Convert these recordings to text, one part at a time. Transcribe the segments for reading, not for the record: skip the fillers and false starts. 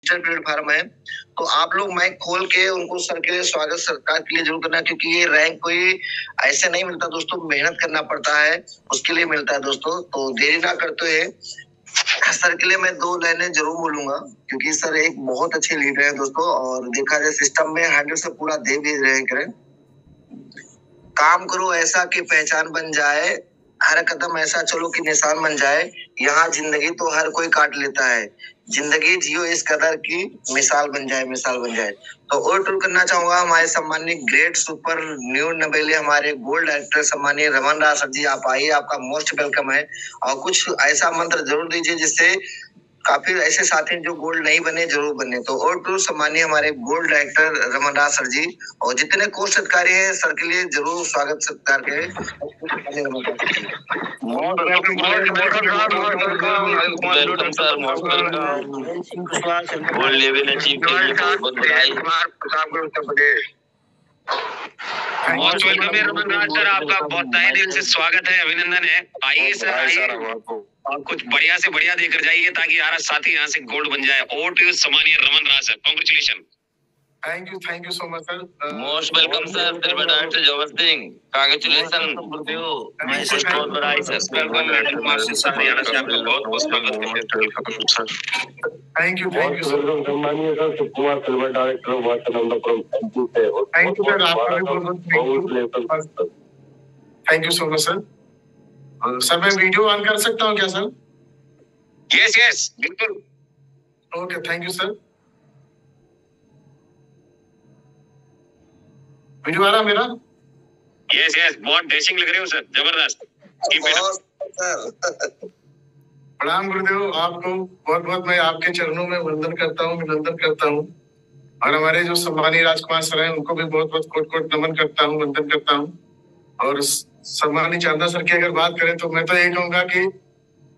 Platform है, तो आप लोग माइक खोल के उनको सर के लिए स्वागत सरकार के लिए जरूर करना, क्योंकि ये रैंक कोई ऐसे नहीं मिलता दोस्तों, मेहनत करना पड़ता है, उसके लिए मिलता है दोस्तों। तो देरी ना करते हुए सर के लिए मैं 2 लाइनें जरूर बोलूंगा, क्योंकि सर एक बहुत अच्छे लीडर है दोस्तों, और देखा जाए सिस्टम में 100 से पूरा दे भी रहे हैं। काम करो ऐसा कि पहचान बन जाए, हर कदम ऐसा चलो कि निशान बन जाए, यहाँ जिंदगी तो हर कोई काट लेता है, जिंदगी जियो इस कदर की मिसाल बन जाए, मिसाल बन जाए। तो और टूर करना चाहूंगा हमारे सम्मानित ग्रेट सुपर न्यू नबेले हमारे गोल्ड डायरेक्टर सम्मानित रमन राज सर जी, आप आइए, आपका मोस्ट वेलकम है। और कुछ ऐसा मंत्र जरूर दीजिए जिससे काफी ऐसे साथी जो गोल्ड नहीं बने जरूर बने। तो और टू सम्मानित हमारे gold director Raman Raj sir जी, और जितने कोर्स अधिकारी हैं सर के लिए जरूर स्वागत सत्कार करें। मोस्ट वेलकम है रमन राज सर, आपका बहुत तहे दिल से स्वागत है, अभिनंदन है। आइए सर, आइए और कुछ बढ़िया से बढ़िया देकर जाइए ताकि हमारा साथी यहाँ से गोल्ड बन जाए। ओवर टू यू सम्मानीय Raman Raj sir, congratulation. Thank you so much, sir. Most welcome, sir. Silver Director Jawar Singh. Congratulations. Message बहुत बड़ा है सर। वेलकम मैडम, मास्टर साहब यहाँ से आपका बहुत बहुत स्वागत है। Thank you, sir. सम्मानीय sir Sukumar silver director Vachanandapuram MP से। Thank you, sir. आपका भी बहुत thank you so much, sir. Sir मैं वीडियो ऑन कर सकता हूँ क्या सर? यस बिल्कुल। Okay, thank you sir. Video आ रहा मेरा? यस बहुत डैशिंग लग रहे हो सर, जबरदस्त। प्रणाम गुरुदेव, आपको बहुत बहुत मैं आपके चरणों में वंदन करता हूँ, अभिनंदन करता हूँ। और हमारे जो सम्मानीय राजकुमार सर हैं उनको भी बहुत बहुत कोट कोट नमन करता हूँ, वंदन करता हूँ। और सम्मानीय चांदा सर की अगर बात करें तो मैं तो यही कहूंगा कि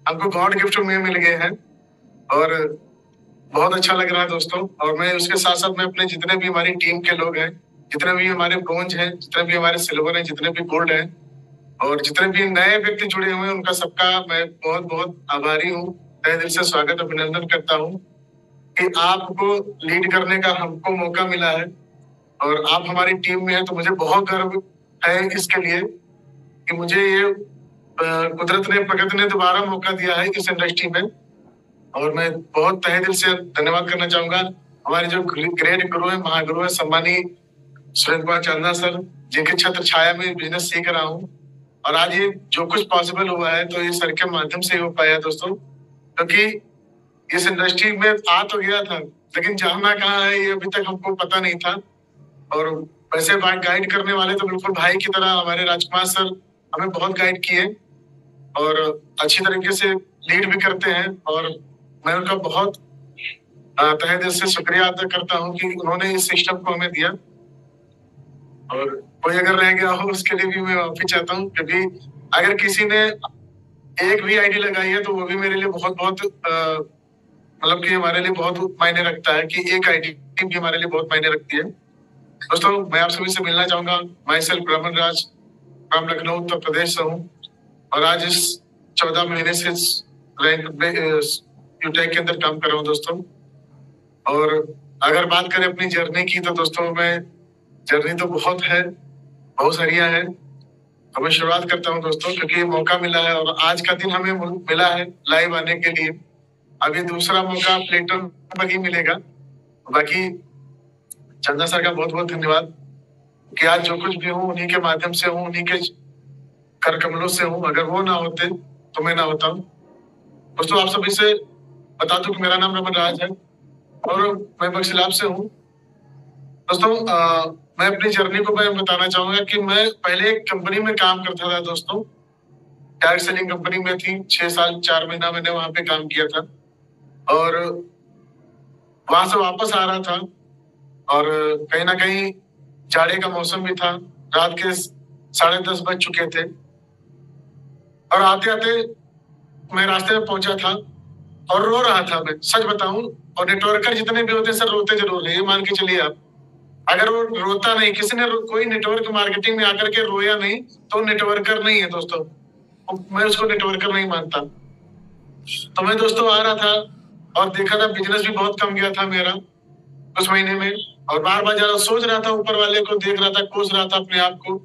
हमको गॉड गिफ्ट में मिल गए हैं और बहुत अच्छा लग रहा है दोस्तों। और मैं उसके साथ साथ मैं अपने जितने भी हमारी टीम के लोग हैं, जितने भी हमारे ब्रोंज हैं, जितने भी हमारे सिल्वर हैं, जितने भी गोल्ड हैं, और जितने भी नए व्यक्ति जुड़े हुए हैं, उनका सबका मैं बहुत बहुत आभारी हूँ, तहे दिल से स्वागत अभिनंदन करता हूँ कि आपको लीड करने का हमको मौका मिला है और आप हमारी टीम में हैं। तो मुझे बहुत गर्व है इसके लिए कि मुझे ये कुदरत ने, प्रकृति ने दोबारा मौका दिया है इस इंडस्ट्री में। और मैं बहुत तहे दिल से धन्यवाद करना चाहूंगा हमारे जो ग्रेट गुरु है, महागुरु है, सम्मानीय सुरेंद्र कुमार चांदा सर, जिनके छत्र छाया में बिजनेस सीख रहा हूँ। और आज ये जो कुछ पॉसिबल हुआ है तो ये सर के माध्यम से हो पाया दोस्तों, क्योंकि इस इंडस्ट्री में आ तो गया था लेकिन जाना कहाँ है ये अभी तक हमको पता नहीं था। और वैसे गाइड करने वाले तो बिल्कुल भाई की तरह हमारे राजकुमार सर हमें बहुत गाइड किए और अच्छी तरीके से लीड भी करते हैं। और मैं उनका बहुत तहे दिल से शुक्रिया अदा करता हूँ कि उन्होंने इस सिस्टम को हमें दिया। और कोई अगर रह गया हो उसके लिए भी मैं माफी चाहता हूँ, क्योंकि अगर किसी ने एक भी आईडी लगाई है तो वो भी मेरे लिए बहुत बहुत मतलब कि हमारे लिए बहुत मायने रखता है कि एक आईडी भी हमारे लिए बहुत मायने रखती है। दोस्तों मैं आप सभी से मिलना चाहूंगा। Myself Raman Raj, from Lucknow Uttar Pradesh से हूँ और आज इस 14 महीने से रैंक यूटेक के अंदर काम कर रहा हूँ दोस्तों। और अगर बात करें अपनी जर्नी की तो दोस्तों मैं जर्नी तो बहुत है, बहुत सारियां हैं। तो मैं शुरुआत करता हूं दोस्तों, क्योंकि मौका मिला है और आज का दिन हमें मिला है लाइव आने के लिए। अभी दूसरा मौका प्लेटफॉर्म पर ही मिलेगा। बाकी चंदा सर का बहुत बहुत धन्यवाद कि आज जो कुछ भी हूँ उन्हीं के माध्यम से हूँ, उन्हीं के कर कमलों से हूँ। अगर वो ना होते तो मैं ना होता हूँ। दोस्तों आप सभी से बता दूं कि मेरा नाम रमन राज है और मैं बक्सिलाब से हूँ। दोस्तों मैं अपनी जर्नी को मैं बताना चाहूंगा कि मैं पहले एक कंपनी में काम करता था दोस्तों, डायरेक्ट सेलिंग कंपनी में थी। 6 साल 4 महीना मैंने वहां पे काम किया था और वहां से वापस आ रहा था और कहीं ना कहीं जाड़े का मौसम भी था, रात के 10:30 बज चुके थे और आते आते मैं रास्ते में पहुंचा था और रो रहा था। मैं सच बताऊं, और नेटवर्कर जितने भी होते हैं सर रोते जरूर है, ये मान के चलिए आप। अगर वो रोता नहीं, किसी ने कोई नेटवर्क मार्केटिंग में आकर के रोया नहीं तो नेटवर्कर नहीं है दोस्तों। मैं उसको नेटवर्कर नहीं मानता। तो मैं दोस्तों आ रहा था और देखा था बिजनेस भी बहुत कम गया था मेरा उस महीने में, और बार बार ज्यादा सोच रहा था, ऊपर वाले को देख रहा था, कोस रहा था अपने आप को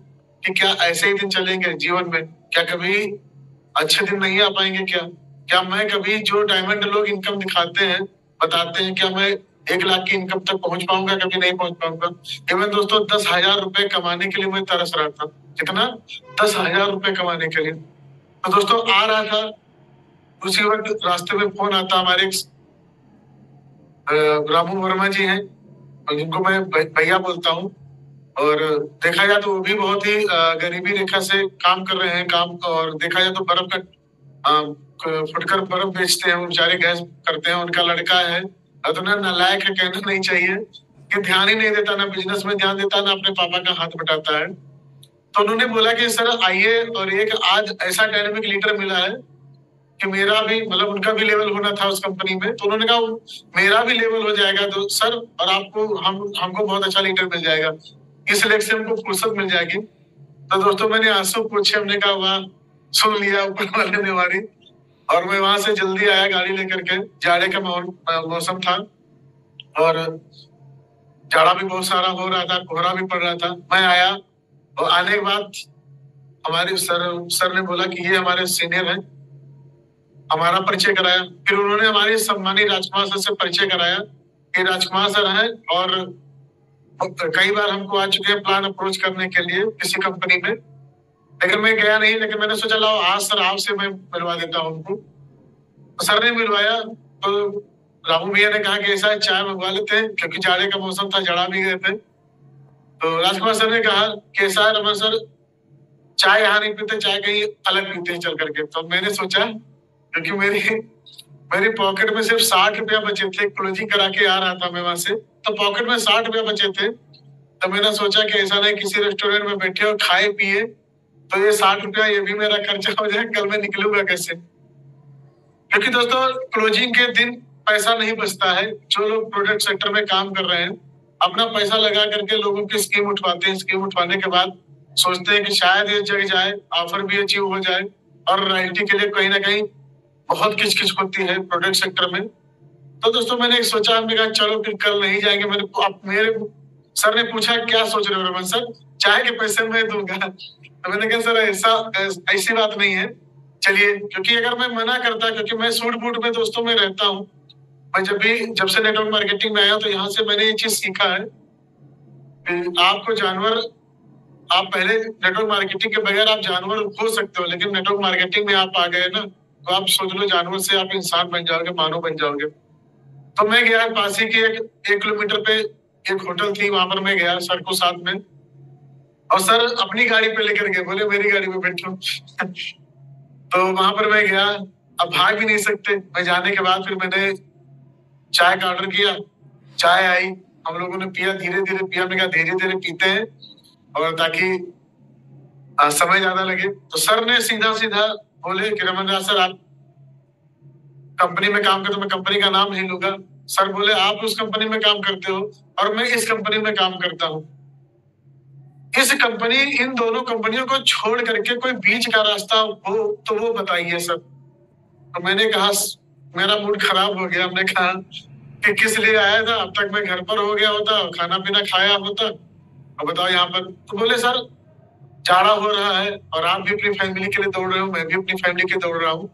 कि क्या ऐसे ही दिन चलेंगे जीवन में, क्या कभी अच्छे दिन नहीं आ पाएंगे, क्या मैं कभी जो डायमंड लोग इनकम दिखाते हैं बताते हैं, क्या मैं 1 लाख की इनकम तक पहुंच पाऊंगा, कभी नहीं पहुंच पाऊंगा। इवन दोस्तों 10,000 रुपए कमाने के लिए मैं तरस रहा था। कितना? 10,000 रुपए कमाने के लिए। तो दोस्तों आ रहा था, उसी वक्त रास्ते में फोन आता, हमारे रामू वर्मा जी हैं, जिनको मैं भैया बोलता हूँ, और देखा जाए तो वो भी बहुत ही गरीबी रेखा से काम कर रहे हैं काम, और देखा जाए तो बर्फ का फुटकर बर्फ बेचते हैं वो बेचारे, गैस करते हैं। उनका लड़का है, इतना नालायक है कहना नहीं चाहिए, कि ध्यान ही नहीं देता, ना बिजनेस में ध्यान देता, ना अपने पापा का हाथ बटाता है। तो उन्होंने बोला कि सर आइए, और एक आज ऐसा डायनेमिक लीडर मिला है कि मेरा भी मतलब उनका भी लेवल होना था उस कंपनी में, तो उन्होंने कहा मेरा भी लेवल हो जाएगा तो सर, और आपको हमको बहुत अच्छा लीडर मिल जाएगा, इस लेख से हमको फुर्सत मिल जाएगी। तो दोस्तों मैंने आंसू पूछे, हमने कहा वाह, सुन लिया ऊपर वाले ने हमारी। और मैं वहां से जल्दी आया गाड़ी लेकर के, जाड़े का मौसम था, और जाड़ा भी बहुत सारा हो रहा था, कोहरा भी पड़ रहा था। मैं आया, और आने के बाद हमारे सर ने बोला कि ये हमारे सीनियर हैं, हमारा परिचय कराया। फिर उन्होंने हमारे सम्मानित राजकुमार सर से परिचय कराया कि राजकुमार सर हैं, और कई बार हमको आ चुके हैं प्लान अप्रोच करने के लिए किसी कंपनी में, लेकिन मैं गया नहीं। लेकिन मैंने सोचा लाओ आज सर आपसे मैं मिलवा देता हूँ उनको। तो सर ने मिलवाया, तो रामू भैया ने कहा कि ऐसा चाय मंगवा लेते हैं, क्योंकि जाड़े का मौसम था, जड़ा भी गए थे। तो राजकुमार सर ने कहा कि ऐसा रमन सर, चाय यहाँ नहीं पीते, चाय कहीं अलग पीते हैं चल करके। तो मैंने सोचा, क्योंकि मेरी पॉकेट में सिर्फ 60 रुपया बचे थे, क्लोजिंग करा के आ रहा था मैं वहां से, तो पॉकेट में 60 रुपया बचे थे। तो मैंने सोचा कि ऐसा नहीं किसी रेस्टोरेंट में बैठे और खाए पिए, तो ये 60 रुपया ये भी मेरा खर्चा हो जाए, कल मैं निकलूंगा कैसे। क्योंकि दोस्तों क्लोजिंग के दिन पैसा नहीं बचता है। जो लोग प्रोडक्ट सेक्टर में काम कर रहे हैं, अपना पैसा लगा करके लोगों की स्कीम उठवाते हैं। स्कीम उठवाने के बाद सोचते हैं कि शायद ये जग जाए, ऑफर भी अचीव हो जाए, और रॉयल्टी के लिए कहीं ना कहीं बहुत किचकिच होती है प्रोडक्ट सेक्टर में। तो दोस्तों मैंने सोचा, हमने कहा चलो फिर कल नहीं जाएंगे। मेरे सर ने पूछा क्या सोच रहे हो रमन सर, चाय के पैसे मैं दूंगा। तो मैंने कहा सर ऐसी बात नहीं है, चलिए। क्योंकि अगर मैं मना करता, क्योंकि मैं सूट बूट में दोस्तों में रहता हूँ, मैं जब से नेटवर्क मार्केटिंग में आया तो यहाँ से मैंने ये चीज सीखा है कि आप पहले नेटवर्क मार्केटिंग के बगैर आप जानवर हो सकते हो, लेकिन नेटवर्क मार्केटिंग में आप आ गए ना, तो आप सोच लो जानवर से आप इंसान बन जाओगे, मानव बन जाओगे। तो मैं गया पासी के 1 किलोमीटर पे एक होटल थी, वहां पर मैं गया सर को साथ में, और सर अपनी गाड़ी पे लेकर गए, बोले मेरी गाड़ी में बैठो। तो वहां पर मैं गया, अब भाग भी नहीं सकते। मैं जाने के बाद फिर मैंने चाय का ऑर्डर किया, चाय आई, हम लोगों ने पिया, धीरे धीरे पिया। हमने कहा धीरे धीरे पीते हैं, और ताकि समय ज्यादा लगे। तो सर ने सीधा सीधा बोले कि रमन राज सर, आप कंपनी में काम करते हो, मैं कंपनी का नाम नहीं लूंगा। सर बोले आप उस कंपनी में काम करते हो और मैं इस कंपनी में काम करता हूँ, इन दोनों कंपनियों को छोड़ करके कोई बीच का रास्ता हो तो वो बताइए सर। तो मैंने कहा, मेरा मूड खराब हो गया। हमने कहा कि किस लिए आया था, अब तक मैं घर पर हो गया होता, खाना पीना खाया होता, और बताओ यहाँ पर। तो बोले सर जाड़ा हो रहा है, और आप भी अपनी फैमिली के लिए दौड़ रहे हो, मैं भी अपनी फैमिली के लिए दौड़ रहा हूँ,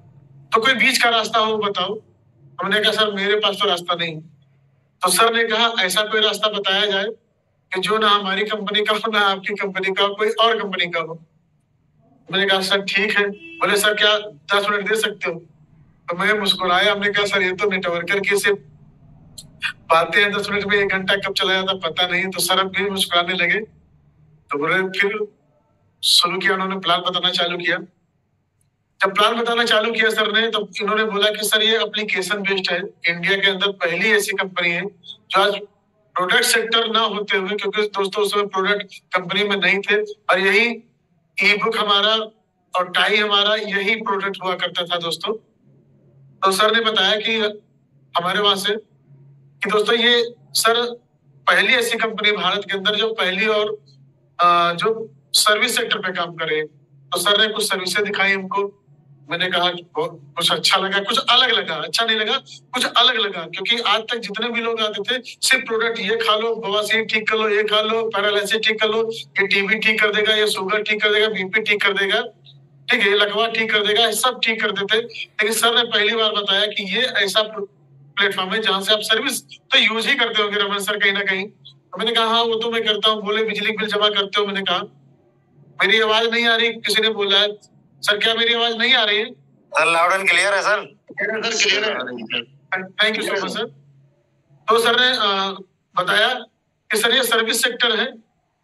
तो कोई बीच का रास्ता हो बताओ। हमने कहा सर मेरे पास तो रास्ता नहीं। तो सर ने कहा ऐसा कोई रास्ता बताया जाए कि जो ना हमारी कंपनी का हो, ना आपकी कंपनी का, कोई और कंपनी का हो। मैंने कहा सर ठीक है। बोले सर क्या 10 मिनट दे सकते हो? तो मैं मुस्कुराया, हमने कहा सर ये तो नेटवर्कर की सिर्फ बातें हैं, 10 मिनट में 1 घंटा कब चला जाता पता नहीं। तो सर अब भी मुस्कुराने लगे। तो बोले फिर शुरू किया, उन्होंने प्लान बताना चालू किया। जब प्लान बताना चालू किया सर ने, तो इन्होंने बोला कि सर ये एप्लीकेशन बेस्ड है, इंडिया के अंदर पहली ऐसी कंपनी है जो आज प्रोडक्ट सेक्टर ना होते हुए, क्योंकि दोस्तों उसमें प्रोडक्ट कंपनी में नहीं थे, और यही ई बुक हमारा और टाई हमारा यही प्रोडक्ट हुआ करता था दोस्तों। तो सर ने बताया कि हमारे वहां से कि दोस्तों ये सर पहली ऐसी कंपनी भारत के अंदर जो पहली और जो सर्विस सेक्टर पे काम करे। तो सर ने कुछ सर्विसेज दिखाई हमको, मैंने कहा कुछ अच्छा लगा, कुछ अलग लगा, अच्छा नहीं लगा, कुछ अलग लगा, क्योंकि आज तक जितने भी लोग आते थे सिर्फ प्रोडक्ट ये खा लो, बवासीर ठीक कर लो, ये खा लो, पैरालिसिस ठीक कर लो, ये टीबी ठीक कर देगा, ये शुगर ठीक कर देगा, बीपी ठीक कर देगा, ठीक है, ये लकवा ठीक कर देगा, सब ठीक कर देते। लेकिन सर ने पहली बार बताया कि ये ऐसा प्लेटफॉर्म है जहां से आप सर्विस तो यूज ही करते होंगे रमन सर कहीं ना कहीं। तो मैंने कहा हाँ वो तो मैं करता हूँ। बोले बिजली बिल जमा करते हो? मैंने कहा मेरी आवाज नहीं आ रही, किसी ने बोला है। सर क्या मेरी आवाज नहीं आ रही है? सर लाउड एंड क्लियर है sir. Thank you so much sir. तो सर ने बताया कि सर ये सर्विस सेक्टर है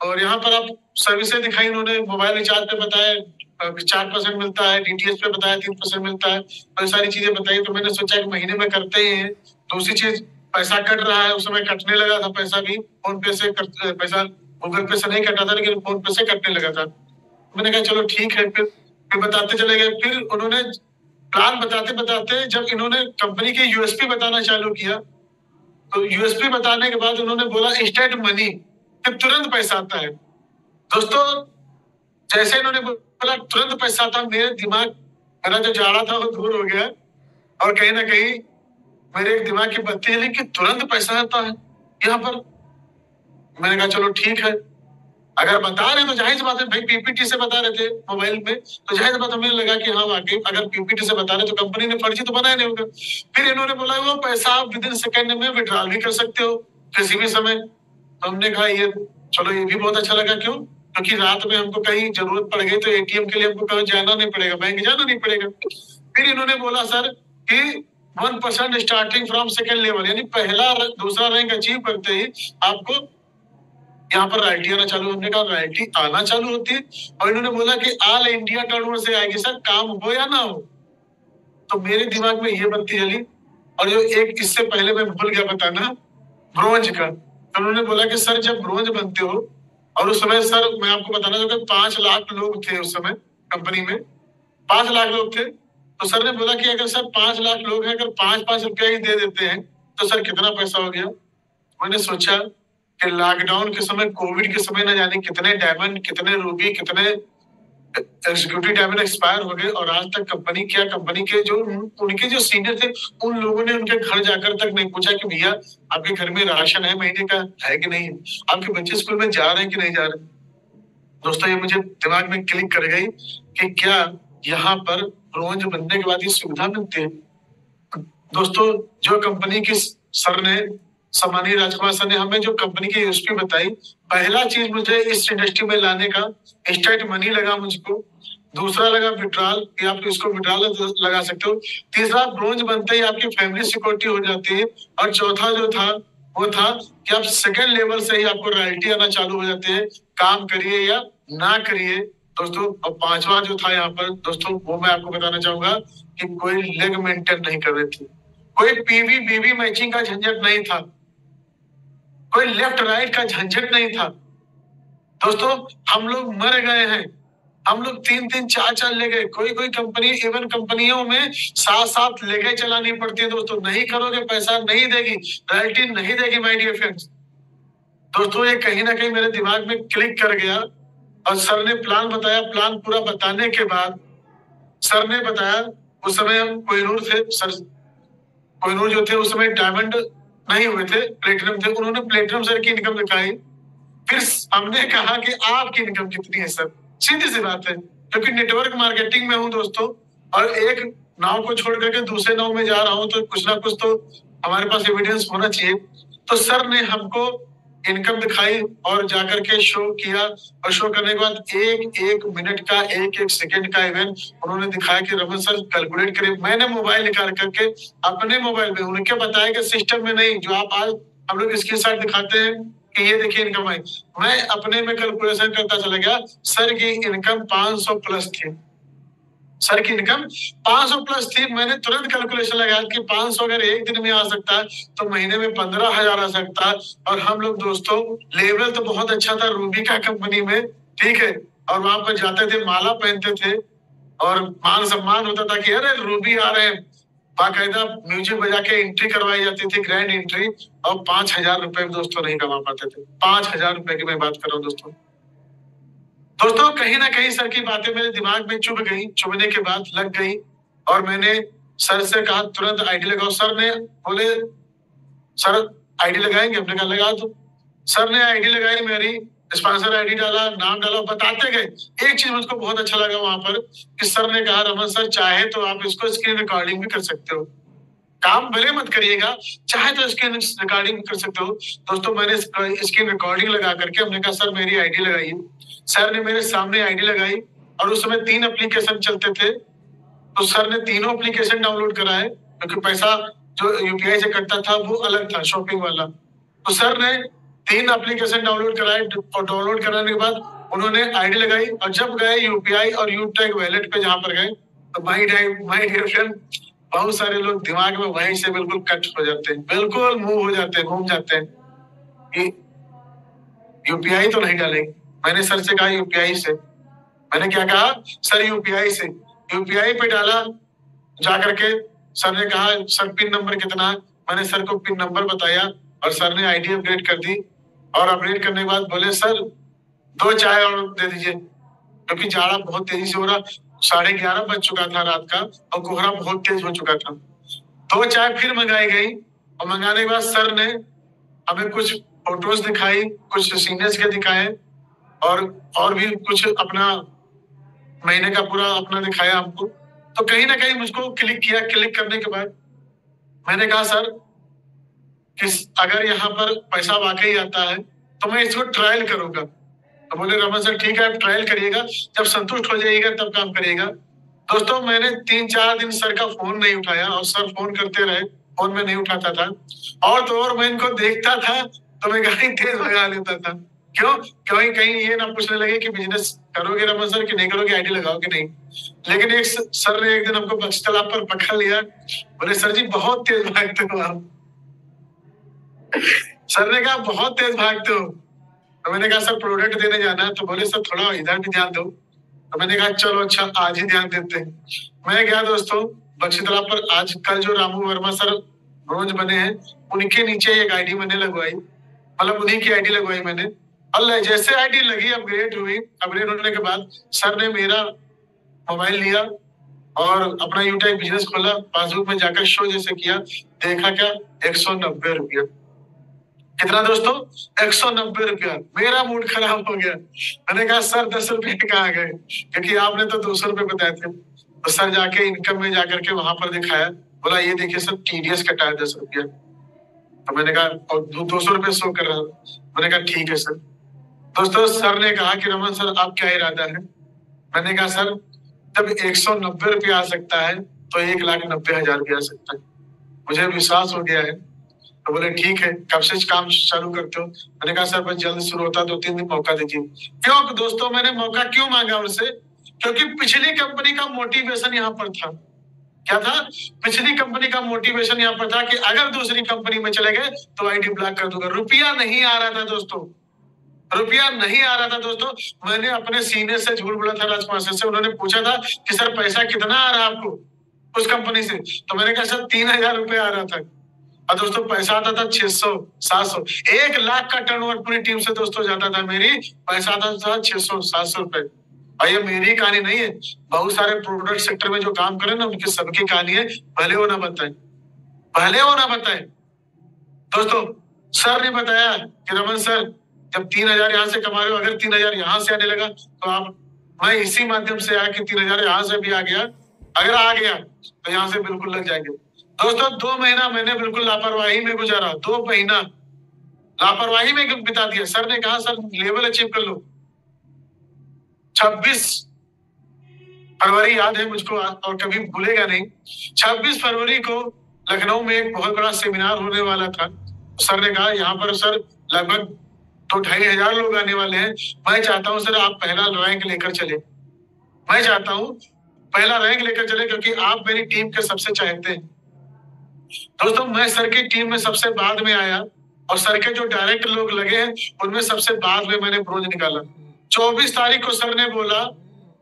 और यहाँ पर आप सर्विसेज दिखाई उन्होंने, मोबाइल रिचार्ज पे बताया 4% मिलता है, डीटीएच पे बताया 3% मिलता है, और सारी चीजें बताई। तो मैंने सोचा कि महीने में करते ही हैं। दूसरी चीज पैसा कट रहा है, उस समय कटने लगा था पैसा भी, फोन पे से पैसा गूगल पे से नहीं कटा था लेकिन फोन पे से कटने लगा था। मैंने कहा चलो ठीक है। फिर बताते चले गए। फिर उन्होंने प्लान बताते बताते जब इन्होंने कंपनी के यूएसपी बताना चालू किया, तो यूएसपी बताने के बाद उन्होंने बोला इंस्टेंट मनी, फिर तुरंत पैसा आता है। दोस्तों जैसे इन्होंने बोला तुरंत पैसा आता, मेरे दिमाग, मेरा जो जाड़ा था वो दूर हो गया और कहीं ना कहीं मेरे दिमाग की बत्ती जली कि तुरंत पैसा आता है यहाँ पर। मैंने कहा चलो ठीक है, अगर बता रहे तो जाहिर सी बात है भाई, पीपीटी से बता रहे थे मोबाइल में, तो जाहिर सी बात हमें लगा कि हाँ वाकई अगर पीपीटी से बता रहे तो कंपनी ने फर्जी तो बनाया नहीं होगा। फिर इन्होंने बोला वो पैसा आप विद इन सेकेंड में विड्रॉल भी कर सकते हो किसी भी समय। तो हमने कहा ये चलो ये भी बहुत अच्छा लगा। क्यों? क्योंकि रात में हमको कहीं जरूरत पड़ गई तो एटीएम के लिए हमको कहीं जाना नहीं पड़ेगा, बैंक जाना नहीं पड़ेगा। फिर इन्होंने बोला सर कि 1% स्टार्टिंग फ्रॉम सेकेंड लेवल, यानी पहला दूसरा रैंक अचीव करते ही आपको यहाँ पर रॉयल्टी आना चालू। हमने कहा रॉयल्टी आना चालू होती है? और इन्होंने बोला कि ऑल इंडिया टर्नओवर से आएगी सर, काम हो या ना हो। तो मेरे दिमाग में ये बत्ती जली। और जो एक इससे पहले मैं भूल गया बताना, ब्रोंज का। तो उन्होंने बोला कि सर जब ब्रोंज बनते हो, और उस समय सर मैं आपको बताना चाहूंगा 5 लाख लोग थे उस समय कंपनी में, 5 लाख लोग थे। तो सर ने बोला कि अगर सर 5 लाख लोग हैं, अगर 5-5 रुपया ही दे देते हैं तो सर कितना पैसा हो गया। मैंने सोचा कि लॉकडाउन के समय, कोविड के समय, न जाने कितने डायमंड, कितने रूबी, कितने एग्जीक्यूटिव डायमंड एक्सपायर हो गए। और आज तक कंपनी के जो उनके जो सीनियर थे उन लोगों ने उनके घर जाकर तक नहीं पूछा कि भैया आपके घर में राशन है महीने का है कि नहीं, आपके बच्चे स्कूल में जा रहे हैं कि नहीं जा रहे। दोस्तों ये मुझे दिमाग में क्लिक कर गई कि क्या यहाँ पर ब्रोंज बनने के बाद ये सुविधा मिलती है। दोस्तों जो कंपनी की सर ने, सम्मानीय राजकुमार सर ने हमें जो कंपनी की यूएसपी बताई, पहला चीज मुझे इस इंडस्ट्री में लाने का इंस्टेंट मनी लगा मुझको। दूसरा लगा विड्रॉल, कि आप इसको विड्रॉल लगा सकते हो। तीसरा ब्रोंज बनते ही आपकी फैमिली सिक्योरिटी हो जाती है। और चौथा जो था वो था कि आप सेकेंड लेवल से ही आपको रॉयल्टी आना चालू हो जाती है, काम करिए या ना करिए दोस्तों। और पांचवा जो था यहाँ पर दोस्तों, वो मैं आपको बताना चाहूंगा कि कोई लेग मेंटेन नहीं कर रही थी, कोई पीवी बीवी मैचिंग का झंझट नहीं था, कोई लेफ्ट राइट का झंझट नहीं था। दोस्तों हम लोग मर गए हैं, हम लोग 3-3 4-4 ले गए। कोई कंपनी, इवन कंपनियों में 7-7 ले गए चलानी पड़ती है दोस्तों। नहीं करोगे पैसा नहीं देगी, रॉयल्टी नहीं देगी माय डियर फ्रेंड्स। दोस्तों ये कहीं ना कहीं मेरे दिमाग में क्लिक कर गया। और सर ने प्लान बताया। प्लान पूरा बताने के बाद सर ने बताया, उस समय हम कोहिनूर थे सर, कोहिनूर जो थे उस समय डायमंड नहीं हुए थे, प्लेटिनम थे। उन्होंने प्लेटिनम सर की इनकम दिखाई। फिर हमने कहा कि आपकी इनकम कितनी है सर। सीधी सी बात है, क्योंकि नेटवर्क मार्केटिंग में हूँ दोस्तों, और एक नाव को छोड़ करके दूसरे नाव में जा रहा हूँ, तो कुछ ना कुछ तो हमारे पास एविडेंस होना चाहिए। तो सर ने हमको इनकम दिखाई और जाकर के शो किया। और शो करने के बाद 1-1 मिनट का, 1-1 सेकंड का इवेंट उन्होंने दिखाया कि रमन सर कैलकुलेट करिए। मैंने मोबाइल निकाल करके अपने मोबाइल में उनके बताया कि सिस्टम में नहीं, जो आप आज हम लोग इसके साथ दिखाते हैं कि ये देखिए इनकम आई, मैं अपने में कैलकुलेशन करता चला गया। सर की इनकम 500 प्लस थी, सर की इनकम 500 प्लस थी। मैंने तुरंत कैलकुलेशन लगाया कि 500 अगर एक दिन में आ सकता है तो महीने में 15,000 आ सकता है। और हम लोग दोस्तों, लेवल तो बहुत अच्छा था रूबी का कंपनी में, ठीक है, और वहां पर जाते थे, माला पहनते थे और मान सम्मान होता था कि अरे रूबी आ रहे हैं। बाकायदा म्यूजिक बजा के एंट्री करवाई जाती थी, ग्रैंड एंट्री। और 5,000 रुपए दोस्तों नहीं कमा पाते थे। 5,000 रुपए की मैं बात कर रहा हूँ दोस्तों। दोस्तों कहीं ना कहीं सर की बातें मेरे दिमाग में चुभ गई, चुभने के बाद लग गई और मैंने सर से कहा तुरंत आईडी लगाओ। सर ने बोले सर आईडी लगाएंगे, हमने कहा लगा दो। सर ने आईडी लगाई, मेरी स्पॉन्सर आईडी डाला, नाम डाला, बताते गए। एक चीज मुझको बहुत अच्छा लगा वहां पर कि सर ने कहा रमन सर चाहे तो आप इसको स्क्रीन रिकॉर्डिंग भी कर सकते हो, काम भले मत करिएगा, चाहे तो स्क्रीन रिकॉर्डिंग कर सकते हो। दोस्तों मैंने स्क्रीन रिकॉर्डिंग लगा करके हमने कहा सर मेरी आईडी लगाइए। सर ने मेरे सामने आईडी लगाई और उस समय 3 एप्लीकेशन चलते थे, तो सर ने तीनों एप्लीकेशन डाउनलोड कराए क्योंकि पैसा जो यूपीआई से कटता था वो अलग था, शॉपिंग वाला। तो सर ने 3 एप्लीकेशन डाउनलोड कराए और डाउनलोड कराने के बाद उन्होंने आईडी लगाई और जब गए यूपीआई और यूटैग वैलेट पे जहां पर गए तो माय डियर फ्रेंड, बहुत सारे लोग दिमाग में वहीं से बिल्कुल कट हो जाते हैं, बिल्कुल मूव हो जाते हैं, घूम जाते हैं कि यूपीआई तो नहीं डालेंगे। मैंने सर से कहा यूपीआई से, मैंने क्या कहा सर यूपीआई से, यूपीआई पे डाला। जाकर के सर ने कहा सर पिन नंबर कितना है, मैंने सर को पिन नंबर बताया और सर ने आईडी अपडेट कर दी। और अपडेट करने के बाद बोले सर 2 चाय और दे दीजिए क्योंकि जाड़ा बहुत तेजी से हो रहा, 11:30 बज चुका था रात का और कोहरा बहुत तेज हो चुका था। 2 चाय फिर मंगाई गई और मंगाने के बाद सर ने हमें कुछ फोटोज दिखाई, कुछ सीनियर्स के दिखाए और भी कुछ अपना महीने का पूरा अपना दिखाया हमको। तो कहीं ना कहीं मुझको क्लिक किया। क्लिक करने के बाद मैंने कहा सर कि अगर यहाँ पर पैसा वाकई आता है तो मैं इसको ट्रायल करूंगा। तो बोले रमन सर ठीक है आप ट्रायल करिएगा, जब संतुष्ट हो जाइएगा तब काम करिएगा। दोस्तों मैंने 3-4 दिन सर का फोन नहीं उठाया और सर फोन करते रहे, फोन में नहीं उठाता था और तो और मैं इनको देखता था तो मैं गाड़ी तेज भगा लेता था। क्यों? क्योंकि कहीं ये ना पूछने लगे कि बिजनेस करोगे रमन सर कि नहीं करोगे, आईडी लगाओगे नहीं। लेकिन एक सर ने एक दिन हमको बख्श तालाब पर पकड़ लिया, बोले सर जी बहुत तेज भागते हो आप। सर ने कहा बहुत तेज भागते हो। तो मैंने कहा सर प्रोडक्ट देने जाना है। तो बोले सर थोड़ा इधर भी ध्यान दो। तो मैंने कहा चलो अच्छा आज ही ध्यान देते हैं। मैं गया दोस्तों बख्शी तालाब पर। आज कल जो रामू वर्मा सर ब्रोंज बने हैं उनके नीचे एक आईडी मैंने लगवाई, मतलब उन्हीं की आईडी लगवाई मैंने। अल्लाह जैसे आईडी लगी अपग्रेड हुई, अपग्रेड होने के बाद सर ने मेरा मोबाइल लिया और अपना यूट्यूब बिजनेस खोला, पासबुक में जाकर शो जैसे किया, देखा क्या 190 रुपया। कितना दोस्तों? 190 रुपया। मेरा मूड खराब हो गया। मैंने कहा सर 10 रुपये कहाँ गए, क्योंकि आपने तो 200 रुपये बताए थे। तो सर जाके इनकम में जाकर के वहां पर दिखाया, बोला ये देखिए सर टीडीएस कटा है 10 रुपया। तो मैंने कहा और 200 रुपये शो कर रहा। मैंने कहा ठीक है सर। दोस्तों सर ने कहा कि रमन सर आप क्या इरादा है? मैंने कहा सर जब 190 रुपया आ सकता है तो 1,90,000 रुपया आ सकता है, मुझे विश्वास हो गया है। तो बोले ठीक है कब से काम चालू करते हो? मैंने कहा सर बस जल्द शुरू होता 2-3 दिन मौका दीजिए। क्यों दोस्तों मैंने मौका क्यों मांगा उनसे? क्योंकि पिछली कंपनी का मोटिवेशन यहाँ पर था। क्या था? पिछली कंपनी का मोटिवेशन यहाँ पर था कि अगर दूसरी कंपनी में चले गए तो आईडी ब्लॉक कर दूंगा। रुपया नहीं आ रहा था दोस्तों, रुपया नहीं आ रहा था दोस्तों। मैंने अपने सीनियर से झूठ बोला था, राजकुमार से। उन्होंने पूछा था कि सर पैसा कितना आ रहा है आपको उस कंपनी से? तो मैंने कहा सर 3,000 रुपये आ रहा था। और दोस्तों पैसा आता था 600-700, 1 लाख का टर्नओवर पूरी टीम से दोस्तों जाता था मेरी, पैसा आता था 600-700 रुपए। और ये मेरी कहानी नहीं है, बहुत सारे प्रोडक्ट सेक्टर में जो काम करें ना उनकी सबकी कहानी है, भले वो ना बताए, भले वो ना बताए। दोस्तों सर ने बताया कि रमन सर जब 3,000 यहाँ से कमा रहे हो, अगर 3,000 यहाँ से आने लगा तो आप, मैं इसी माध्यम से आया कि 3,000 यहाँ से भी आ गया, अगर आ गया तो यहाँ से बिल्कुल लग जाएंगे। दोस्तों 2 महीना मैंने बिल्कुल लापरवाही में गुजारा, 2 महीना लापरवाही में बिता दिया। सर ने कहा सर लेवल अचीव कर लो। 26 फरवरी याद है मुझको और कभी भूलेगा नहीं, 26 फरवरी को लखनऊ में एक बहुत बड़ा सेमिनार होने वाला था। सर ने कहा यहाँ पर सर लगभग 2-2,500 लोग आने वाले हैं, मैं चाहता हूँ सर आप पहला रैंक लेकर चले, मैं चाहता हूँ पहला रैंक लेकर चले क्योंकि आप मेरी टीम के सबसे चाहते हैं। दोस्तों मैं सर की टीम में सबसे बाद में आया और सर के जो डायरेक्ट लोग लगे हैं उनमें सबसे बाद में मैंने ब्रोंज निकाला। 24 तारीख को सर ने बोला,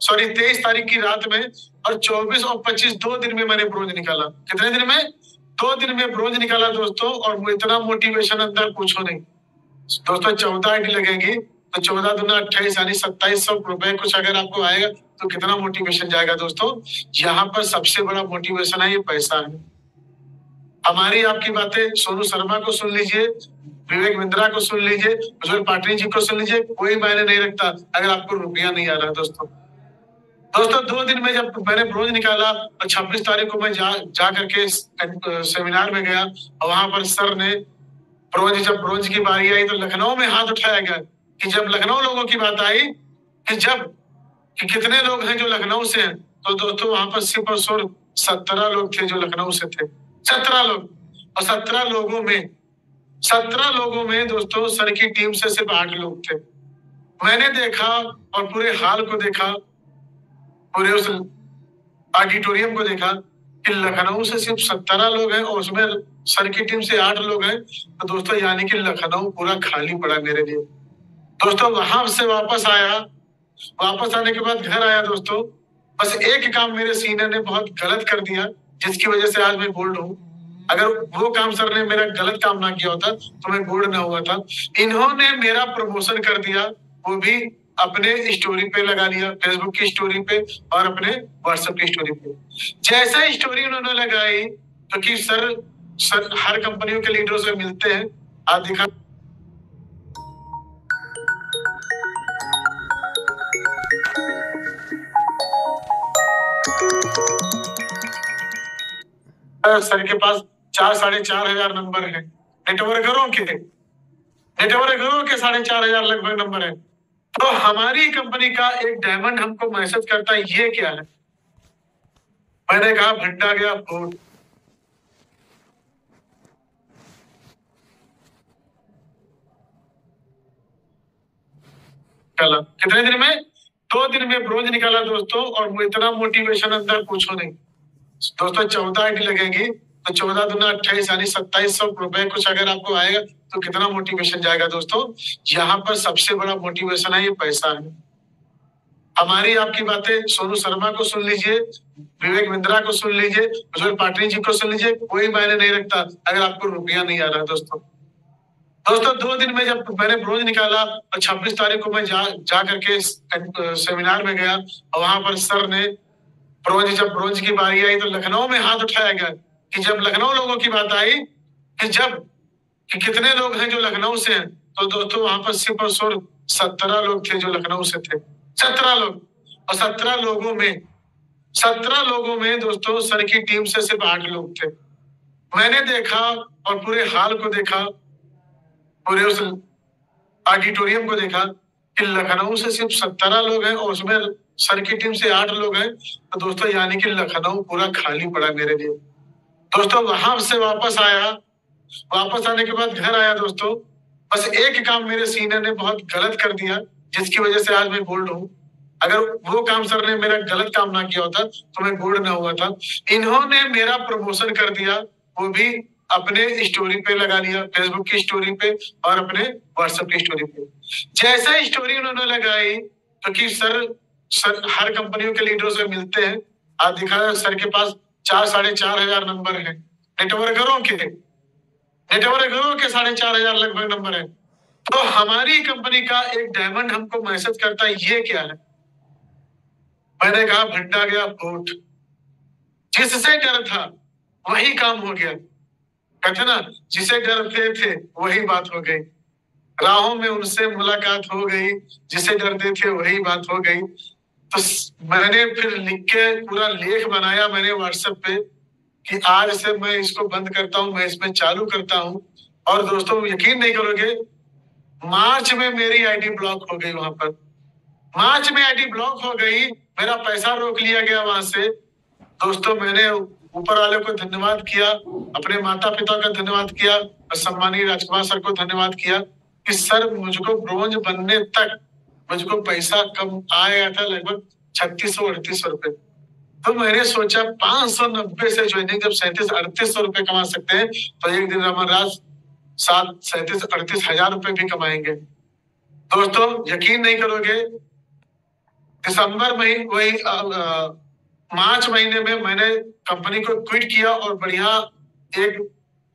23 तारीख की रात में, और 24 और 25 2 दिन में मैंने ब्रोंज निकाला। कितने दिन में? 2 दिन में ब्रोंज निकाला दोस्तों। और इतना मोटिवेशन अंदर पूछो नहीं दोस्तों। 14 आईडी लगेंगी तो 14 दूना 28 यानी 2700 रुपए कुछ अगर आपको आएगा तो कितना मोटिवेशन जाएगा दोस्तों। यहाँ पर सबसे बड़ा मोटिवेशन है ये पैसा है। हमारी आपकी बातें सोनू शर्मा को सुन लीजिए, विवेक बिंद्रा को सुन लीजिए, उज्जवल पाटिल जी को सुन लीजिए, कोई मायने नहीं रखता अगर आपको रुपया नहीं आ रहा दोस्तों। 2 दिन में जब मैंने ब्रोंज निकाला और 26 तारीख को मैं जा करके सेमिनार में गया और वहां पर सर ने जब ब्रोंज की बारी आई तो लखनऊ में हाथ उठाया गया कि जब लखनऊ लोगों की बात आई कि कितने लोग हैं जो लखनऊ से हैं, तो दोस्तों वहां पर सिर्फ और सिर्फ 17 लोग थे जो लखनऊ से थे। 17 लोग, और 17 लोगों में दोस्तों सर की टीम से सिर्फ 8 लोग थे। मैंने देखा और पूरे हाल को देखा, पूरे उस ऑडिटोरियम को देखा कि लखनऊ से सिर्फ 17 लोग हैं और उसमें सर की टीम से 8 लोग हैं। तो दोस्तों यानी कि लखनऊ पूरा खाली पड़ा मेरे लिए। दोस्तों वहां से वापस आने के बाद घर आया दोस्तों, बस एक काम मेरे सीनियर ने बहुत गलत कर दिया जिसकी वजह से आज मैं गोल्ड हूँ। अगर वो काम सर ने मेरा गलत काम ना किया होता तो मैं गोल्ड ना हुआ था। इन्होंने मेरा प्रमोशन कर दिया, वो भी अपने स्टोरी पे लगा लिया, फेसबुक की स्टोरी पे और अपने व्हाट्सएप की स्टोरी पे। जैसा स्टोरी उन्होंने लगाई तो कि सर हर कंपनियों के लीडरों से मिलते हैं, आप दिखा सर के पास 4,500 नंबर है नेटवर्करों के 4,500 लगभग नंबर है। तो हमारी कंपनी का एक डायमंड हमको मैसेज करता है, ये क्या है? मैंने कहा भंडा गया फूट। कितने दिन में? 2 दिन में ब्रोंज निकाला दोस्तों, और वो इतना मोटिवेशन अंदर पूछो नहीं दोस्तों। 14 आईडी लगेगी तो 14 दूना 28 यानी 2700 रुपए कुछ अगर आपको आएगा तो कितना मोटिवेशन जाएगा दोस्तों। यहाँ पर सबसे बड़ा मोटिवेशन है ये पैसा है। हमारी आपकी बातें सोनू शर्मा को सुन लीजिए, विवेक बिंद्रा को सुन लीजिए, उज्जवल पाटिल जी को सुन लीजिए, कोई मायने नहीं रखता अगर आपको रुपया नहीं आ रहा दोस्तों। 2 दिन में जब मैंने ब्रोंज निकाला और 26 तारीख को मैं जा करके सेमिनार में गया और वहां पर सर ने जब ब्रोंज की बारी आई तो लखनऊ में हाथ उठाया गया कि जब लखनऊ लोगों की बात आई कि कितने लोग हैं जो लखनऊ से हैं, तो दोस्तों वहां पर सिर्फ और सिर्फ 17 लोग थे जो लखनऊ से थे। 17 लोग, और 17 लोगों में दोस्तों सर की टीम से सिर्फ 8 लोग थे। मैंने देखा और पूरे हाल को देखा, पूरे उस ऑडिटोरियम को देखा कि लखनऊ से सिर्फ 17 लोग हैं और उसमें सर की टीम से 8 लोग हैं। तो दोस्तों यानी कि लखनऊ पूरा खाली पड़ा मेरे लिए। दोस्तों वहां से वापस आने के बाद घर आया दोस्तों, बस एक काम मेरे सीनियर ने बहुत गलत कर दिया जिसकी वजह से आज मैं गोल्ड हूँ। अगर वो काम सर ने मेरा गलत काम ना किया होता तो मैं गोल्ड ना हुआ था। इन्होंने मेरा प्रमोशन कर दिया, वो भी अपने स्टोरी पे लगा लिया, फेसबुक की स्टोरी पे और अपने व्हाट्सएप की स्टोरी पे। जैसा स्टोरी उन्होंने लगाई तो कि सर हर कंपनियों के लीडरों से मिलते हैं, आप दिखा सर के पास 4,500 नंबर है नेटवर्करों के 4,500 लगभग नंबर है। तो हमारी कंपनी का एक डायमंड हमको मैसेज करता है, ये क्या है? मैंने कहा भंडा गया फूट। जिससे डर था वही काम हो गया, कहते ना जिसे डरते थे वही बात हो गई। राहों में उनसे मुलाकात हो गई, जिसे डरते थे वही बात हो गई। तो मैंने फिर लिख के पूरा लेख बनाया मैंने व्हाट्सएप पे कि आज से मैं इसको बंद करता हूँ, मैं इसमें चालू करता हूँ। और दोस्तों यकीन नहीं करोगे, मार्च में मेरी आईडी ब्लॉक हो गई। वहां पर मार्च में आईडी ब्लॉक हो गई, मेरा पैसा रोक लिया गया वहां से। दोस्तों मैंने ऊपर वाले को धन्यवाद किया, अपने माता पिता का धन्यवाद किया और सम्मानीय राजकुमार सर को धन्यवाद किया कि सर मुझको ब्रोंज बनने तक मुझको पैसा कम आया था, लगभग 3600-3800 रुपए। तो मैंने सोचा 590 से ज्वाइनिंग, जब 3700-3800 रुपए कमा सकते हैं तो एक दिन रमन राज 37-38 रुपए भी कमाएंगे। दोस्तों यकीन नहीं करोगे, दिसंबर में वही मार्च महीने में मैंने कंपनी को क्विट किया और बढ़िया एक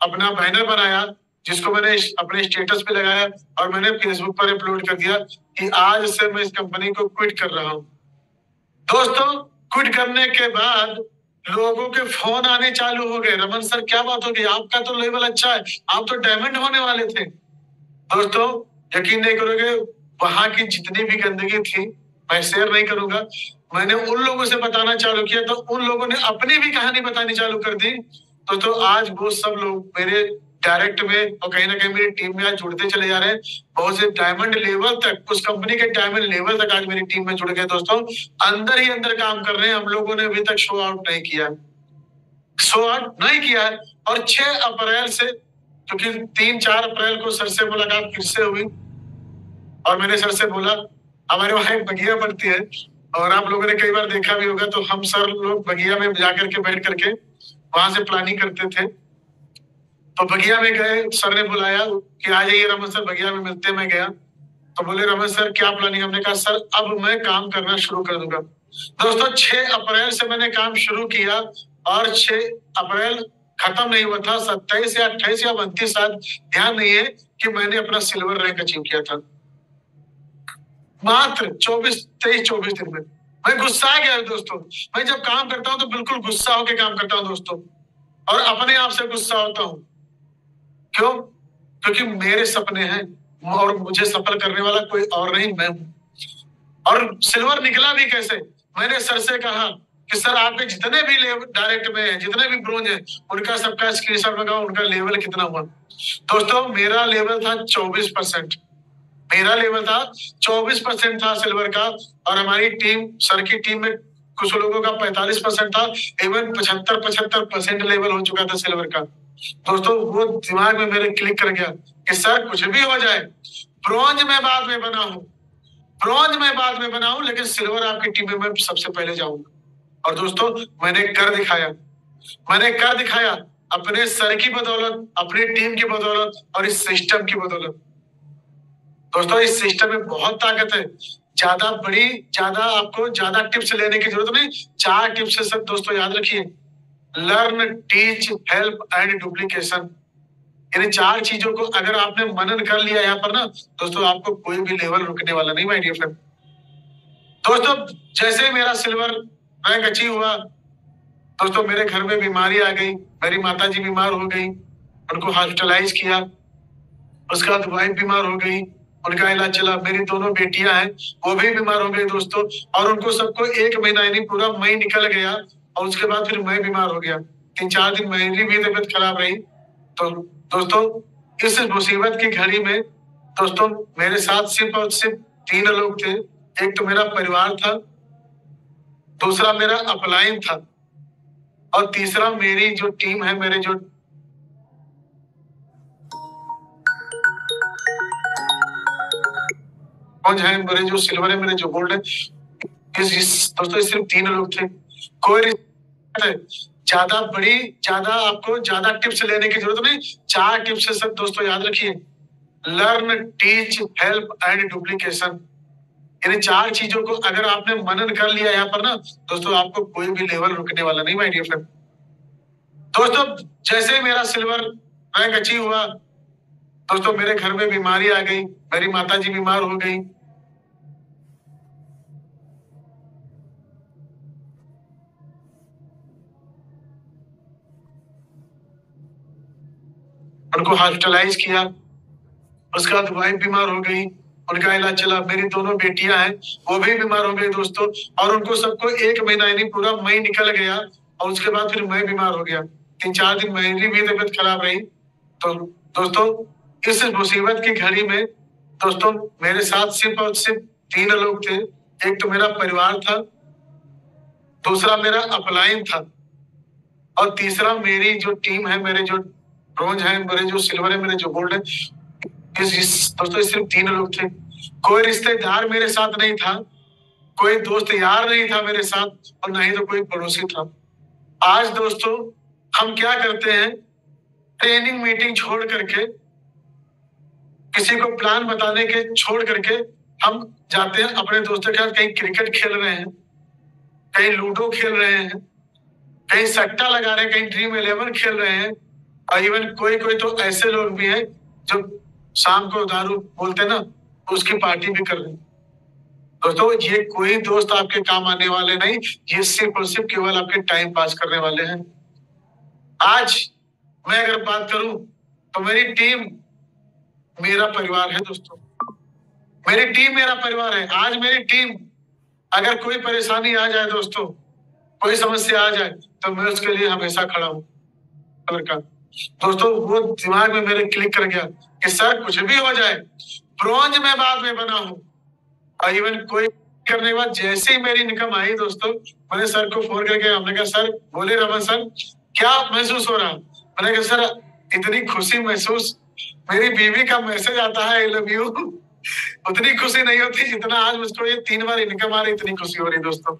अपना बैनर बनाया जिसको मैंने अपने स्टेटस पे लगाया और मैंने फेसबुक पर अपलोड कर दिया कि आज से मैं इस कंपनी को क्विट कर रहा हूं। दोस्तों, क्विट करने के बाद लोगों के फोन आने चालू हो गए, रमन सर क्या बात हो गई, आपका तो लेवल अच्छा है, आप तो डायमंड होने वाले थे। दोस्तों, यकीन नहीं करोगे, वहां की जितनी भी गंदगी थी मैं शेयर नहीं करूंगा, मैंने उन लोगों से बताना चालू किया तो उन लोगों ने अपनी भी कहानी बतानी चालू कर दी। तो आज वो सब लोग मेरे डायरेक्ट में और कहीं ना कहीं मेरी टीम में आज जुड़ते चले जा रहे हैं। बहुत से डायमंड लेवल तक, उस कंपनी के डायमंड लेवल तक आज मेरी टीम में जुड़ गए। दोस्तों, अंदर ही अंदर काम कर रहे हैं, हम लोगों ने अभी तक शो आउट नहीं किया है। और 6 अप्रैल से, क्योंकि 3-4 अप्रैल को सर से मुलाकात फिर से हुई और मैंने सर से बोला, हमारे वहां एक बगिया बनती है और आप लोगों ने कई बार देखा भी होगा, तो हम सर लोग बगिया में जाकर के बैठ करके वहां से प्लानिंग करते थे। तो बगिया में गए, सर ने बुलाया कि आ जाइए रमन सर, बगिया में मिलते। मैं गया तो बोले, रमन सर क्या प्लानिंग? हमने कहा सर अब मैं काम करना शुरू कर दूंगा। दोस्तों, 6 अप्रैल से मैंने काम शुरू किया और 6 अप्रैल खत्म नहीं हुआ था, 27 या 28 या 29 ध्यान नहीं है कि मैंने अपना सिल्वर रैंक अचीव किया था। मात्र 23-24 दिन में मैं गुस्सा आ गया। दोस्तों, मैं जब काम करता हूं तो बिल्कुल गुस्सा होकर काम करता हूं दोस्तों, और अपने आप से गुस्सा होता हूं। क्यों? क्योंकि मेरे सपने हैं और मुझे सफल करने वाला कोई और नहीं, मैं हूं। और सिल्वर निकला भी कैसे? मैंने सर से कहा कि सर आपके जितने भी डायरेक्ट में हैं, जितने भी ब्रोंज हैं, उनका सबका स्क्रीनशॉट लगाओ, उनका लेवल कितना हुआ। दोस्तों, मेरा लेवल था 24%। मेरा लेवल था 24% था सिल्वर का, और हमारी टीम, सर की टीम में कुछ लोगों का 45% था, इवन 75% लेवल हो चुका था सिल्वर का। दोस्तों, वो दिमाग में मेरे क्लिक कर गया कि सर कुछ भी हो जाए, ब्रॉन्ज में बाद में बना हूं, लेकिन सिल्वर आपकी टीम में मैं सबसे पहले जाऊंगा। और दोस्तों, मैंने कर दिखाया अपने सर की बदौलत, अपनी टीम की बदौलत और इस सिस्टम की बदौलत। दोस्तों, इस सिस्टम में बहुत ताकत है। आपको ज्यादा टिप्स लेने की जरूरत नहीं। 4 टिप्स है सब दोस्तों, याद रखिए। Learn, teach, help and duplication. यानी 4 चीजों को अगर आपने मनन कर लिया यहाँ पर ना दोस्तों, आपको कोई भी लेवल रुकने वाला नहीं, माय डियर फ्रेंड। दोस्तों, जैसे ही मेरा सिल्वर रैंक अचीव हुआ, दोस्तों मेरे घर में बीमारी आ गई, मेरी माता जी बीमार हो गई, उनको हॉस्पिटलाइज किया। उसके बाद वाइफ बीमार हो गई, उनका इलाज चला। मेरी दोनों बेटियां हैं, वो भी बीमार हो गई दोस्तों, और उनको सबको 1 महीना यानी पूरा मई निकल गया। और उसके बाद फिर मैं बीमार हो गया। 3-4 दिन मेरी भी तबीयत खराब रही। तो दोस्तों, इस मुसीबत की घड़ी में दोस्तों मेरे साथ सिर्फ और सिर्फ 3 लोग थे। एक तो मेरा परिवार था, दूसरा मेरा अपलाइन था, और तीसरा मेरी जो टीम है, मेरे जो है, मेरे जो सिल्वर है, मेरे जो गोल्ड है, दोस्तों सिर्फ 3 लोग थे। कोई आपको ज्यादा टिप्स लेने की जरूरत नहीं। 4 टिप्स है सब दोस्तों, याद रखिए। Learn, teach, help and duplication. यानी 4 चीजों को अगर आपने मनन कर लिया यहाँ पर ना दोस्तों, आपको कोई भी लेवल रुकने वाला नहीं, माय डियर फ्रेंड। दोस्तों, जैसे ही मेरा सिल्वर रैंक अचीव हुआ, दोस्तों मेरे घर में बीमारी आ गई, मेरी माता जी बीमार हो गई। उनको हॉस्पिटलाइज किया। उसके बाद वाइफ बीमार हो गई, उनका इलाज चला। मेरी दोनों बेटियां हैं, वो भी बीमार हो गई दोस्तों, और उनको सबको 1 महीना यानी पूरा मई निकल गया। और उसके बाद फिर मैं बीमार हो गया। 3-4 दिन मेरी भी तबीयत खराब रही। तो दोस्तों, इस मुसीबत की घड़ी में दोस्तों मेरे साथ सिर्फ और सिर्फ 3 लोग थे। एक तो मेरा परिवार था, दूसरा मेरा अपलाइन था, और तीसरा मेरी जो टीम है, मेरे जो ब्रोंज है, मेरे जो सिल्वर है, मेरे जो गोल्ड है, दोस्तों सिर्फ 3 लोग थे। कोई रिश्तेदार मेरे साथ नहीं था, कोई दोस्त यार नहीं था मेरे साथ, और नहीं तो कोई पड़ोसी था। आज दोस्तों हम क्या करते हैं, ट्रेनिंग मीटिंग छोड़ करके, किसी को प्लान बताने के छोड़ करके हम जाते हैं अपने दोस्तों के साथ, कहीं क्रिकेट खेल रहे हैं, कहीं लूडो खेल रहे हैं, कहीं सट्टा लगा रहे हैं, कहीं ड्रीम 11 खेल रहे हैं। और इवन कोई तो ऐसे लोग भी हैं जो शाम को दारू बोलते ना, उसकी पार्टी भी कर रहे हैं। दोस्तों ये कोई दोस्त आपके काम आने वाले नहीं, ये सिर्फ और सिर्फ केवल आपके टाइम पास करने वाले हैं। आज मैं अगर बात करूं तो मेरी टीम मेरा परिवार है दोस्तों, मेरी टीम मेरा परिवार है। आज मेरी टीम अगर कोई परेशानी आ जाए दोस्तों, कोई समस्या आ जाए, तो मैं उसके लिए हमेशा खड़ा हूँ। दोस्तों वो दिमाग में मेरे क्लिक कर गया कि सर कुछ भी हो जाए, ब्रॉन्ज में बाद में बना हूँ। और इवन कोई करने के बाद जैसे ही मेरी इनकम आई दोस्तों, मैंने सर को फोन करके हमने कहा सर, बोले रमन सर क्या महसूस हो रहा? मैंने कहा सर इतनी खुशी महसूस, मेरी बीवी का मैसेज आता है आई लव यू, उतनी खुशी नहीं होती जितना आज मुझको ये 3 बार इनकम आ रही, इतनी खुशी हो रही दोस्तों,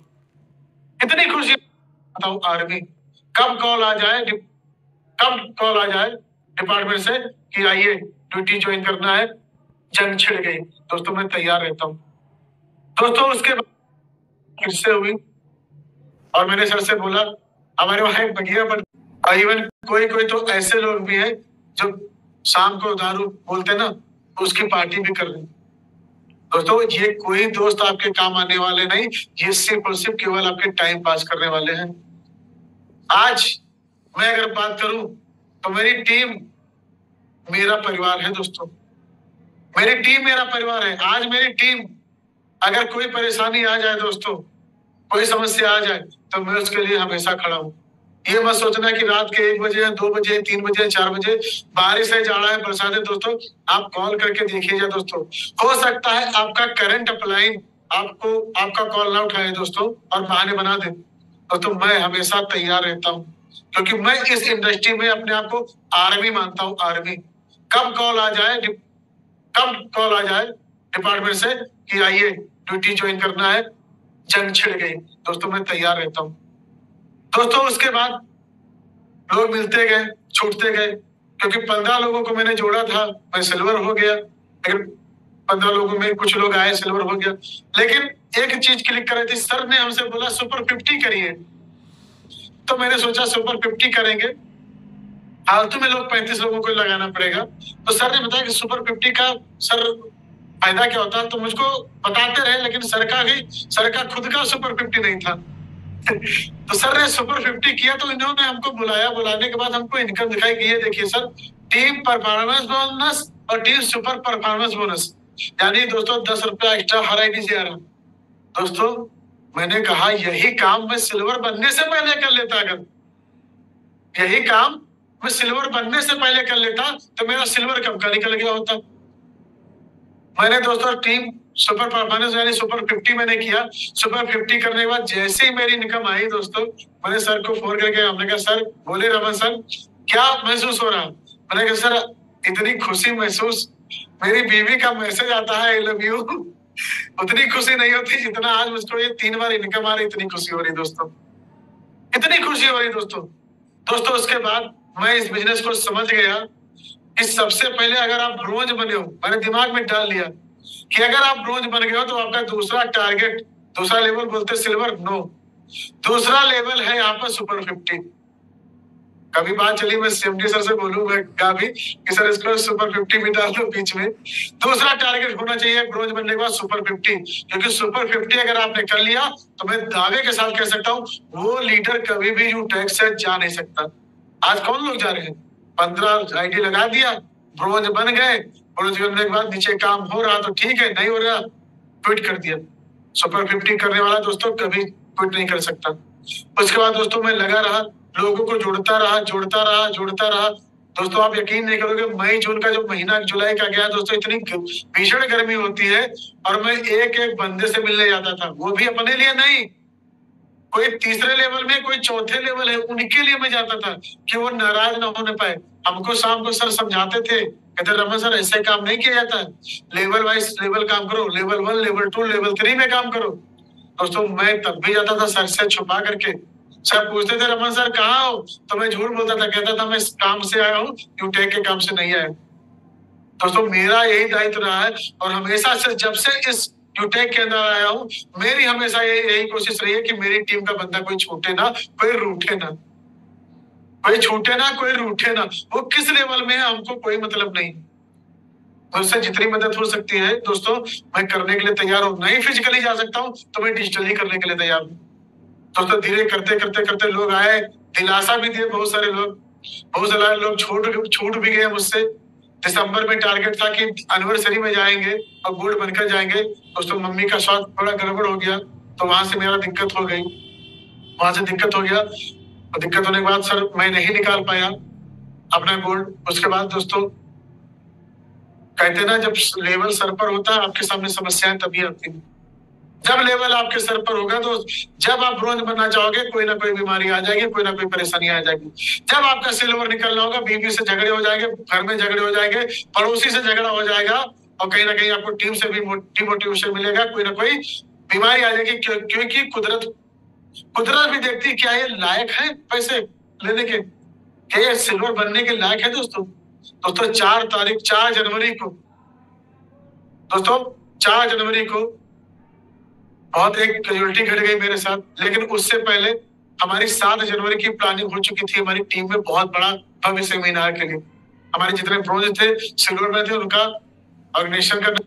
इतनी खुशी। बताओ आर्मी कब कॉल आ जाए, कब कॉल आ जाए डिपार्टमेंट से कि आइए ड्यूटी ज्वाइन करना है, जंग छिड़ गई दोस्तों, मैं तैयार रहता हूँ। दोस्तों उसके बाद फिर से हुई और मैंने सर से बोला हमारे वहां एक बगिया पर, इवन कोई तो ऐसे लोग भी हैं जो शाम को दारू बोलते ना, उसकी पार्टी भी कर रहे हैं। दोस्तों ये कोई दोस्त आपके काम आने वाले नहीं, ये सिर्फ और सिर्फ केवल आपके टाइम पास करने वाले हैं। आज मैं अगर बात करूं तो मेरी टीम मेरा परिवार है दोस्तों, मेरी टीम मेरा परिवार है। आज मेरी टीम अगर कोई परेशानी आ जाए दोस्तों, कोई समस्या आ जाए, तो मैं उसके लिए हमेशा खड़ा हूँ। ये मत सोचना कि रात के 1 बजे 2 बजे 3 बजे 4 बजे बारिश है, जाड़ा है, बरसात है दोस्तों, आप कॉल करके देखिएगा दोस्तों। हो सकता है आपका करंट अपलाइन आपको आपका कॉल ना उठाए दोस्तों और बहाने बना दे दोस्तों, मैं हमेशा तैयार रहता हूँ, क्योंकि मैं इस इंडस्ट्री में अपने आप को आर्मी मानता हूँ। आर्मी कब कॉल आ जाए डिपार्टमेंट से कि आइए ड्यूटी ज्वाइन करना है, जंग छिड़ गई दोस्तों, मैं तैयार रहता हूँ। दोस्तों उसके बाद लोग मिलते गए, छूटते गए, क्योंकि 15 लोगों को मैंने जोड़ा था, मैं सिल्वर हो गया। लेकिन 15 लोगों में कुछ लोग आए, सिल्वर हो गया। लेकिन एक चीज क्लिक कर रही थी, सर ने हमसे बोला सुपर 50 करिए, तो मैंने सोचा सुपर 50 करेंगे, फालतू में लोग 35 लोगों को लगाना पड़ेगा। तो सर ने बताया कि सुपर 50 का सर फायदा क्या होता है, तो मुझको बताते रहे, लेकिन सर का खुद का सुपर 50 नहीं था। तो सर ने सुपर 50 किया, तो इन्होंने हमको बुलाया, बुलाने के बाद हमको इनकम दिखाई कि ये देखिए सर, टीम परफॉर्मेंस बोनस और टीम सुपर परफॉर्मेंस बोनस, यानी दोस्तों 10 रुपया एक्स्ट्रा हर आईडी से आ रहा। दोस्तों मैंने कहा यही काम मैं सिल्वर बनने से पहले कर लेता, अगर यही काम मैं सिल्वर बनने से पहले कर लेता तो मेरा सिल्वर कब का निकल गया होता। मैंने दोस्तों टीम सुपर परफॉर्मेंस यानी सुपर 50 मैंने किया। सुपर 50 करने के बाद जैसे ही मेरी इनकम आई दोस्तों, मैंने सर को फोन करके हमने कहा सर, बोले रमन सर क्या महसूस हो रहा? मैंने कहा सर इतनी खुशी महसूस, मेरी बीवी का मैसेज आता है आई लव यू, उतनी खुशी नहीं होती जितना आज मुझको ये 3 बार इनकम आ रही, इतनी खुशी हो रही दोस्तों, इतनी खुशी हो रही दोस्तों। दोस्तों उसके बाद मैं इस बिजनेस को समझ गया कि सबसे पहले अगर आप ब्रोंज बने हो, मैंने दिमाग में डाल लिया कि अगर आप ब्रोंज बन गए हो तो आपका दूसरा टारगेट, दूसरा लेवल बोलते सिल्वर, नो, दूसरा लेवल है यहाँ पर सुपर 50। कभी बात चली मैं सीएमडी सर से बोलूंगा भी कि सर इसको सुपर 50 भी डाल दो बीच में। दूसरा टारगेट होना चाहिए ब्रोंज बनने के बाद सुपर 50, क्योंकि सुपर 50 अगर आपने कर लिया तो मैं दावे के साथ कह सकता हूँ वो लीडर कभी भी यूटेक से जा नहीं सकता। आज कौन लोग जा रहे हैं, 15 आईडी लगा दिया, ब्रोंज बन गए, ब्रोंज बनने के बाद नीचे काम हो रहा तो ठीक है, नहीं हो रहा क्विट कर दिया। सुपर 50 करने वाला दोस्तों कभी क्विट नहीं कर सकता। उसके बाद दोस्तों मैं लगा रहा, लोगों को जोड़ता रहा। दोस्तों आप यकीन नहीं करोगे, मई जून का जो महीना जुलाई का गया दोस्तों, इतनी भीषण गर्मी होती है और मैं एक एक बंदे से मिलने जाता था, वो भी अपने लिए नहीं, कोई तीसरे लेवल में, कोई चौथे लेवल है, उनके लिए मैं जाता था कि वो नाराज ना होने पाए। हमको शाम को सर समझाते थे, कहते रमन सर ऐसे काम नहीं किया जाता है, लेवल वाइज लेवल काम करो, लेवल 1 लेवल 2 लेवल 3 में काम करो। दोस्तों मैं तब भी जाता था सर से छुपा करके। सर पूछते थे रमन सर कहाँ हो, तो मैं झूठ बोलता था, कहता था मैं इस काम से आया हूँ, यूटेक के काम से नहीं आया। दोस्तों मेरा यही दायित्व रहा है और हमेशा से जब से इस यूटेक के अंदर आया हूँ, मेरी हमेशा यही कोशिश रही है कि मेरी टीम का बंदा कोई छूटे ना, कोई रूठे ना, कोई छूटे ना, कोई रूठे ना। वो किस लेवल में है हमको कोई मतलब नहीं, मुझसे जितनी मदद हो सकती है दोस्तों मैं करने के लिए तैयार हूँ। नहीं फिजिकली जा सकता हूँ तो मैं डिजिटली करने के लिए तैयार हूँ। दोस्तों धीरे करते करते करते लोग आए, दिलासा भी दिए बहुत सारे लोग, बहुत सारे लोग छूट भी गए मुझसे। दिसंबर में टारगेट था कि एनिवर्सरी में जाएंगे और गोल्ड बनकर जाएंगे। दोस्तों मम्मी का स्वास्थ्य थोड़ा गड़बड़ हो गया तो वहां से मेरा दिक्कत हो गई, वहां से दिक्कत हो गया और दिक्कत होने के बाद सर मैं नहीं निकाल पाया अपना गोल्ड। उसके बाद दोस्तों कहते ना जब लेवल सर पर होता है आपके सामने समस्याएं तभी आती हैं। जब लेवल आपके सर पर होगा तो जब आप ब्रोंज बनना चाहोगे कोई ना कोई बीमारी आ जाएगी, कोई ना कोई परेशानी आ जाएगी। जब आपका सिल्वर निकलना होगा बीवी से झगड़े हो जाएंगे, घर में झगड़े हो जाएंगे, पड़ोसी से झगड़ा हो जाएगा और कहीं ना कहीं आपको टीम से भी डिमोटिवेशन मिलेगा, कोई ना कोई बीमारी आ जाएगी। क्योंकि कुदरत भी देखती क्या ये लायक है पैसे लेने के, क्या ये सिल्वर बनने के लायक है। दोस्तों 4 जनवरी को दोस्तों 4 जनवरी को बहुत एक कैजुअलिटी घट गई मेरे साथ, लेकिन उससे पहले हमारी 7 जनवरी की प्लानिंग हो चुकी थी हमारी टीम में बहुत बड़ा भव्य सेमिनार के लिए। हमारे जितने ब्रोंज थे सिल्वर में थे उनका ऑर्गेनाइजेशन करना